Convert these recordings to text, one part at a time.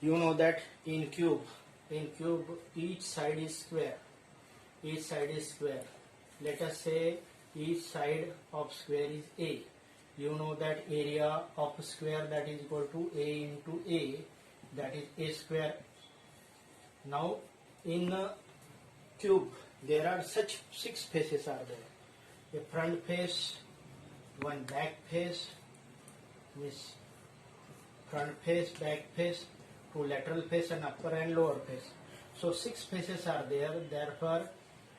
You know that in cube each side is square. Let us say each side of square is A. You know that area of square, that is equal to A into A, that is A square. Now in a cube there are such 6 faces are there. A front face, one back face, this front face, back face, 2 lateral face and upper and lower face. So 6 faces are there, therefore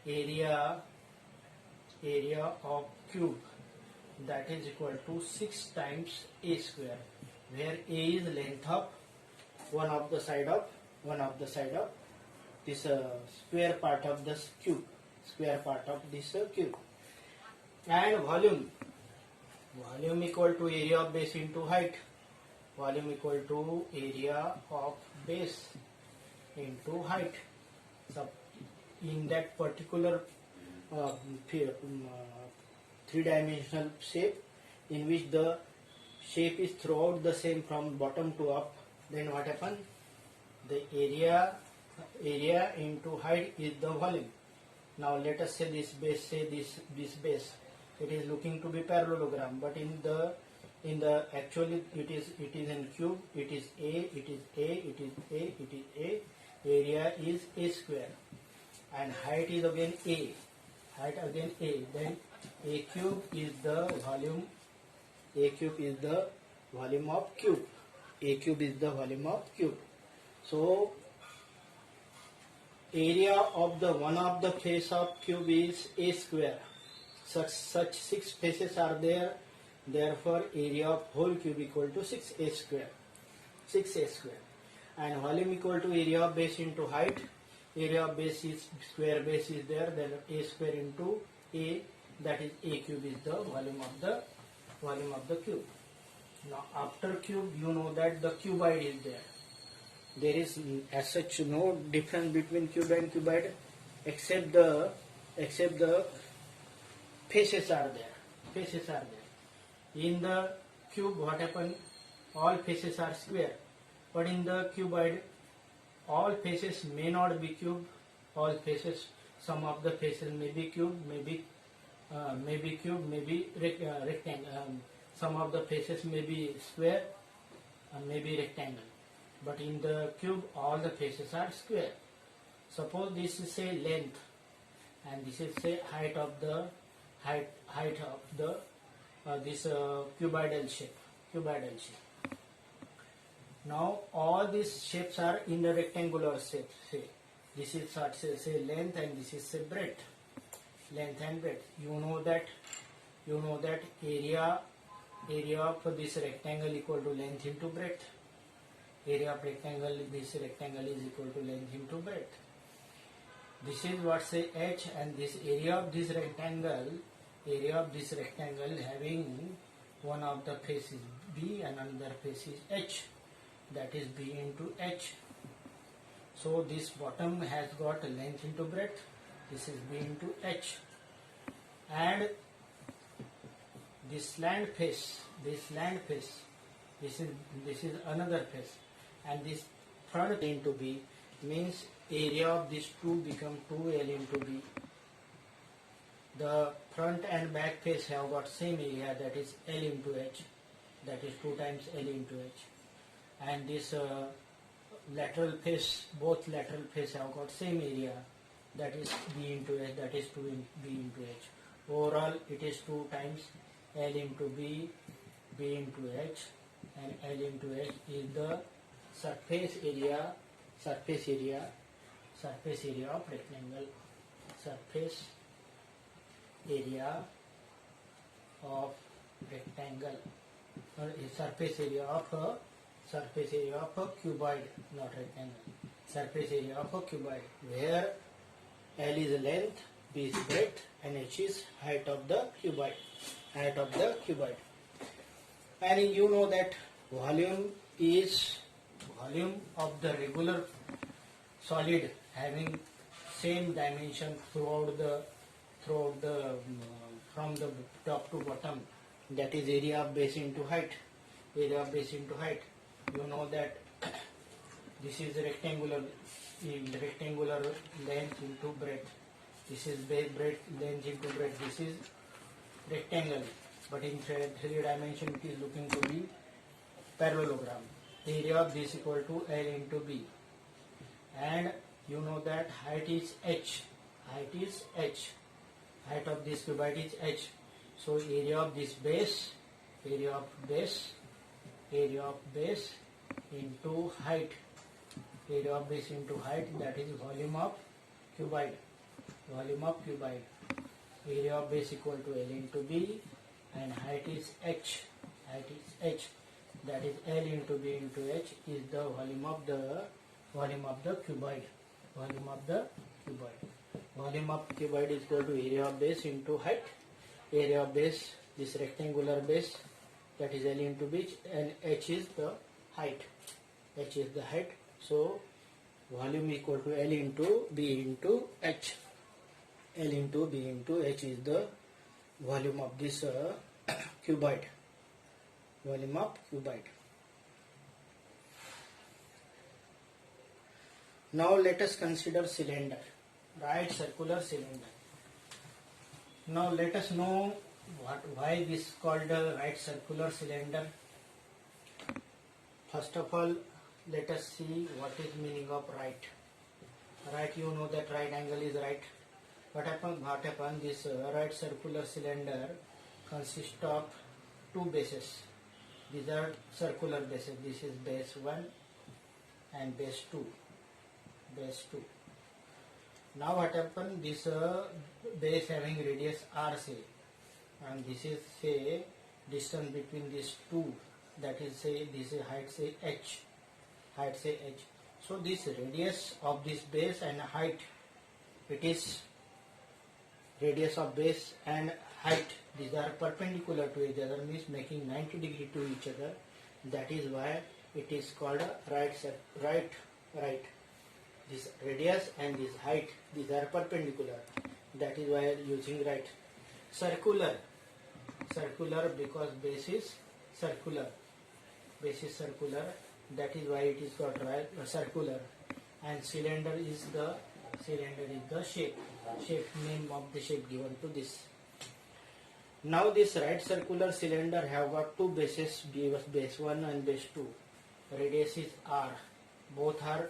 area of cube, that is equal to 6 times A square, where A is length of one of the side of this square part of this cube, and volume equal to area of base into height. Volume equal to area of base into height. So in that particular 3-dimensional shape, in which the shape is throughout the same from bottom to up, then what happens? The area into height is the volume. Now let us say this base, this base, it is looking to be parallelogram, but in the actually it is in cube, it is A, area is A square, and height is again A, then A cube is the volume of cube. So area of the one of the face of cube is A square. Such 6 faces are there, therefore area of whole cube equal to 6A square, and volume equal to area of base into height. Area of base is square base is there, then A square into A, that is A cube is the volume of the cube. Now after cube, you know that the cuboid is there. There is as such no difference between cube and cuboid, except the faces are there. In the cube, what happen? All faces are square, but in the cuboid, all faces may not be cube. All faces, some of the faces may be cube, maybe rectangle. Some of the faces may be square, maybe rectangle. But in the cube, all the faces are square. Suppose this is say length, and this is say height of the this cuboidal shape. Now all these shapes are in the rectangular shape. Say this is say length, and this is say breadth. Length and breadth. You know that area of this rectangle equal to length into breadth. Area of rectangle, this rectangle is equal to length into breadth. This is what say H, and this area of this rectangle having one of the faces B and another face is H, that is B into H. So this bottom has got length into breadth, this is B into H, and this slant face, this is another face, and this front into B means area of these two become 2L into B. The front and back face have got same area, that is L into H, that is 2 times L into H, and this lateral face, both lateral face have got same area, that is B into H, that is 2 B into H. Overall it is 2 times L into B, B into H, and L into H is the surface area of rectangle. Surface area of rectangle, or surface area of a cuboid, not rectangle. Surface area of a cuboid, where L is length, B is breadth, and H is height of the cuboid. And you know that volume is volume of the regular solid having same dimension throughout the from the top to bottom, that is area of base into height. You know that This is rectangular length into breadth. This is breadth length into breadth. This is rectangle, but in three dimension it is looking to be parallelogram. Area of this equal to L into B, and you know that height is H. Height is H. Height of this cuboid is H. So area of this base into height. Area of base into height, that is volume of cuboid. Area of base equal to L into B, and height is H. That is L into B into H is the volume of the cuboid. Volume of cuboid is equal to area of base into height. Area of base, this rectangular base, that is L into B, and H is the height. So volume equal to L into B into H. L into B into H is the volume of this cuboid. Now let us consider cylinder, right circular cylinder. Now let us know why this is called a right circular cylinder. First of all, let us see what is meaning of right. Right, you know that right angle is right. What happened? This right circular cylinder consists of two bases. These are circular bases. This is base 1 and base 2. Now what happened? This base having radius r, say, and this is, say, distance between these two. That is, say, this is height, say h. So this radius of this base and height, it is radius of base and height. These are perpendicular to each other, means making 90 degree to each other. That is why it is called a right. This radius and this height, these are perpendicular. That is why using right. Circular because base is circular. That is why it is called right circular. And cylinder is the shape name of the shape given to this. Now this right circular cylinder have got two bases, base 1 and base 2. Radius is r. Both are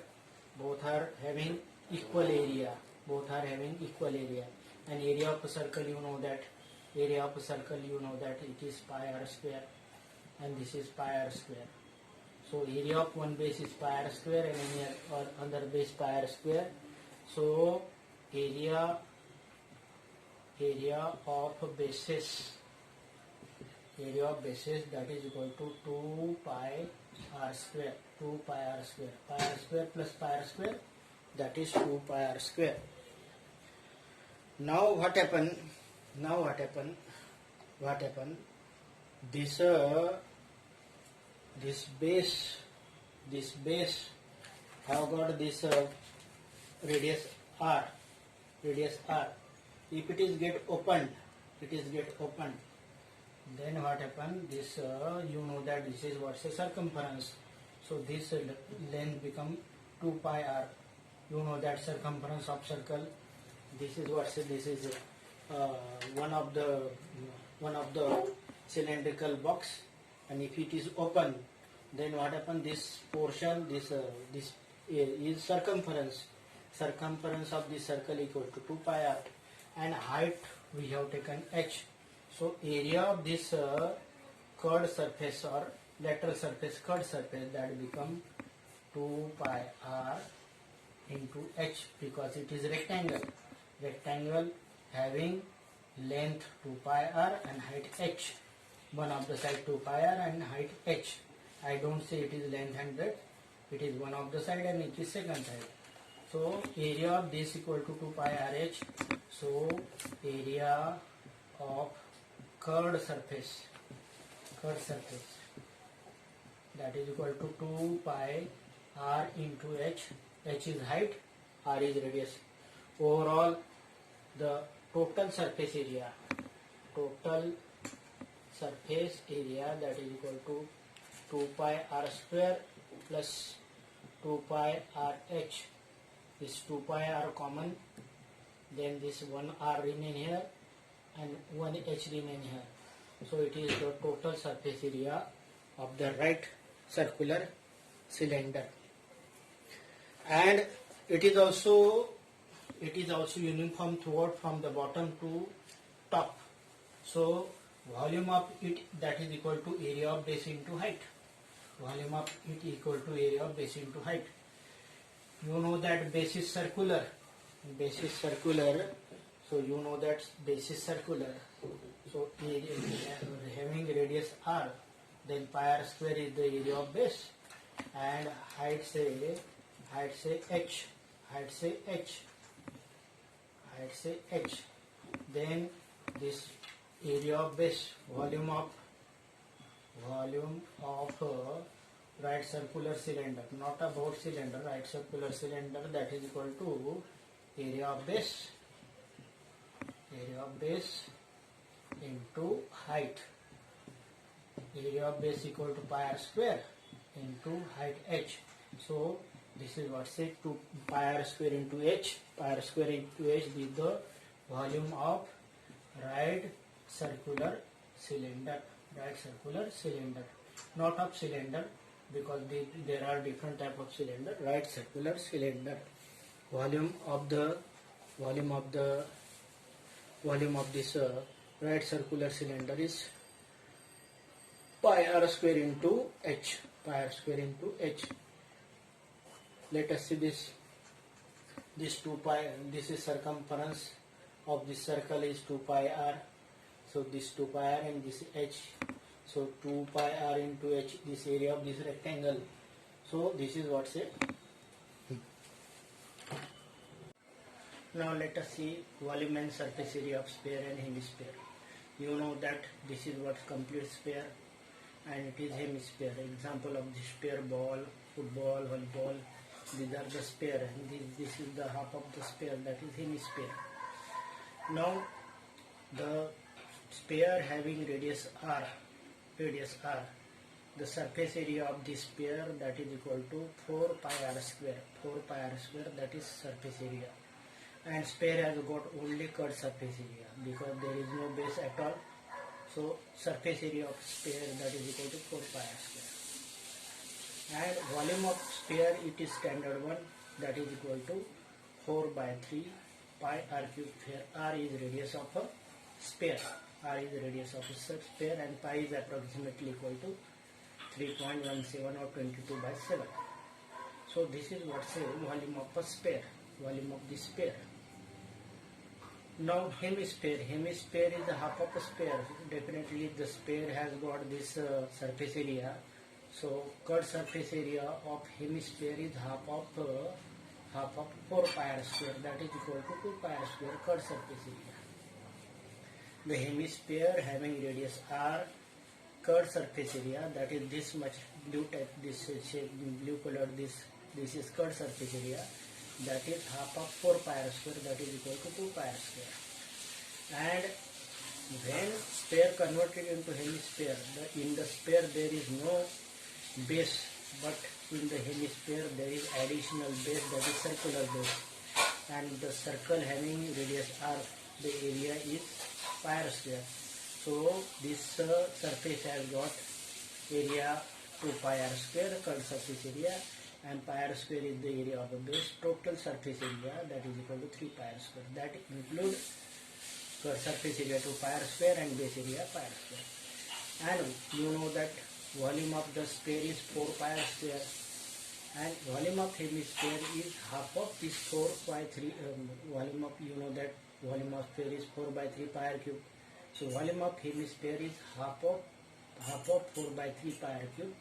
having equal area. And area of a circle, you know that it is pi r square, and this is pi r square. So area of one base is pi r square and any other base pi r square. So area of bases that is equal to 2 pi r square. Pi r square plus pi r square, that is 2 pi r square. Now what happened? This base have got this radius r. If it is get opened, then what happened? This you know that this is what's a circumference. So this length become 2 pi r. You know that circumference of circle. This is one of the cylindrical box, and if it is open, then what happened? This portion, this is circumference. Circumference of this circle equal to 2 pi r, and height we have taken h. So area of this curved surface or lateral surface, curved surface, that become 2 pi r into h, because it is rectangle having length 2 pi r and height h. One of the side 2 pi r and height h. I don't say it is length and breadth, it is one of the side and it is second side. So area of this equal to 2 pi r h. So area of curved surface that is equal to 2 pi r into h. H is height, r is radius. Overall, the total surface area that is equal to 2 pi r square plus 2 pi RH. This 2 pi are common, then this 1 R remain here and 1 H remain here. So it is the total surface area of the right circular cylinder. And it is also uniform throughout from the bottom to top. So volume of it, that is equal to area of base into height. Volume of it equal to area of base into height. You know that base is circular. So you know that base is circular. So having radius r, then pi r square is the area of base, and height say h. Then this area of base, volume of right circular cylinder, not about cylinder, right circular cylinder, that is equal to area of base into height. Area of base equal to pi r square into height h. So this is what say 2 pi r square into h. Pi r square into h is the volume of right circular cylinder. Not of cylinder, because there are different type of cylinder. Right circular cylinder. Volume of this right circular cylinder is pi r square into h. Let us see this 2 pi. This is circumference of this circle is 2 pi r. So this 2 pi r and this h. So 2 pi r into h, this area of this rectangle. So this is what say. Now let us see volume and surface area of sphere and hemisphere. You know that this is what complete sphere and it is hemisphere. Example of the sphere: ball, football, volleyball. These are the sphere, and this is the half of the sphere, that is hemisphere. Now the sphere having radius r, the surface area of this sphere, that is equal to 4 pi r square, that is surface area. And sphere has got only curved surface area because there is no base at all. So surface area of sphere, that is equal to 4 pi r square. And volume of sphere, it is standard one, that is equal to 4 by 3 pi r cube, where r is radius of a sphere. And pi is approximately equal to 3.17 or 22 by 7. So this is what say volume of a sphere, volume of the sphere. Now hemisphere is the half of a sphere. Definitely the sphere has got this surface area. So curved surface area of hemisphere is half of 4 pi r square, that is equal to 2 pi r square curved surface area. The hemisphere having radius r, curved surface area, that is this much blue type, this shape, blue color, this is curved surface area, that is half of 4 pi r square, that is equal to 2 pi r square. And when sphere converted into hemisphere, in the sphere there is no base, but in the hemisphere there is additional base, that is circular base. And the circle having radius r, the area is pi r square. So this surface has got area 2 pi r square, curved surface area, and pi r square is the area of the base. Total surface area, that is equal to 3 pi r square. That includes curved surface area 2 pi r square and base area pi r square. And you know that volume of the sphere is 4 pi r square, and volume of hemisphere is half of this 4 by 3. Volume of, you know that volume of sphere is 4 by 3 pi r cube. So volume of hemisphere is half of 4 by 3 pi r cube.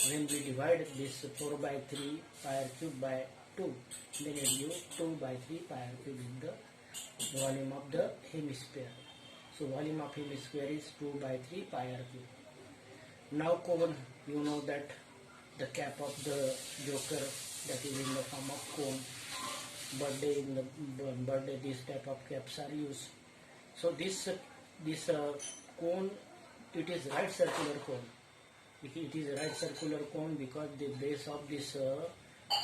When we divide this 4 by 3 pi r cube by 2, then it gives 2 by 3 pi r cube in the volume of the hemisphere. So volume of hemisphere is 2 by 3 pi r cube. Now cone, you know that the cap of the joker, that is in the form of cone. Birthday, in the birthday, this type of caps are used. So this cone, it is right circular cone. It is right circular cone because the base of this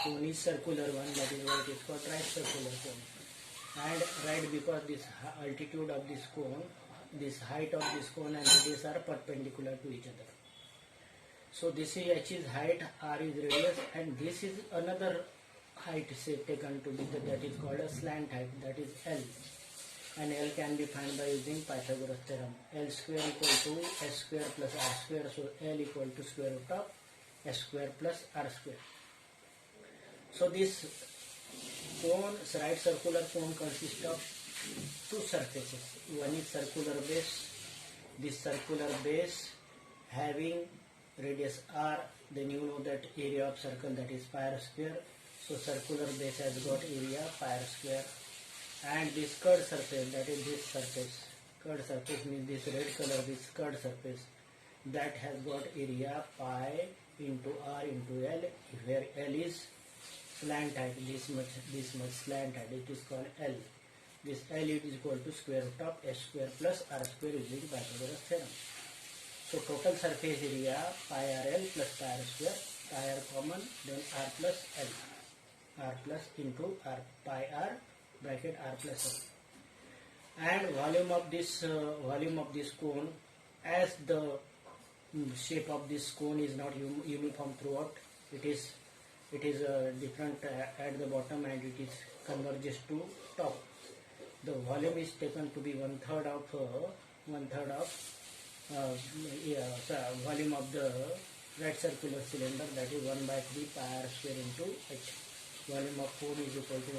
cone is circular one, that is why it is called right circular cone. And right, because this altitude of this cone, this height of this cone and radius are perpendicular to each other. So this is h is height, r is radius, and this is another height say taken to be that is called a slant height, that is L. And L can be found by using Pythagoras theorem. L square equal to s square plus r square. So L equal to square root of s square plus r square. So this cone, right circular cone consists of two surfaces. One is circular base. This circular base having radius r, then you know that area of circle, that is pi r square. So circular base has got area pi r square. And this curved surface, that is this surface, curved surface means this red color, this curved surface, that has got area pi into r into L, where L is slant height, this much slant height, it is called L. This L is equal to square root of s square plus r square using Pythagoras theorem. So total surface area pi r L plus pi r square, pi r common, then r plus L, r plus into r, pi r bracket r plus L. And volume of this cone, as the shape of this cone is not uniform throughout, it is different at the bottom and it is converges to top. The volume is taken to be one third of volume of the right circular cylinder, that is 1 by 3 pi r square into h. Volume of cone is equal to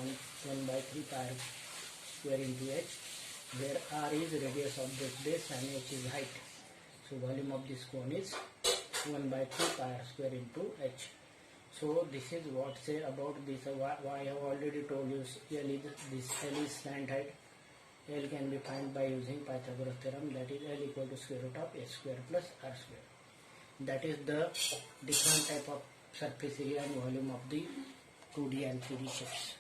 1 by 3 pi r square into h, where r is radius of this base and h is height. So volume of this cone is 1 by 3 pi r square into h. So this is what say about this. I have already told you this L is slant height. L can be found by using Pythagoras theorem, that is L equal to square root of s square plus r square. That is the different type of surface area and volume of the 2D and 3D shapes.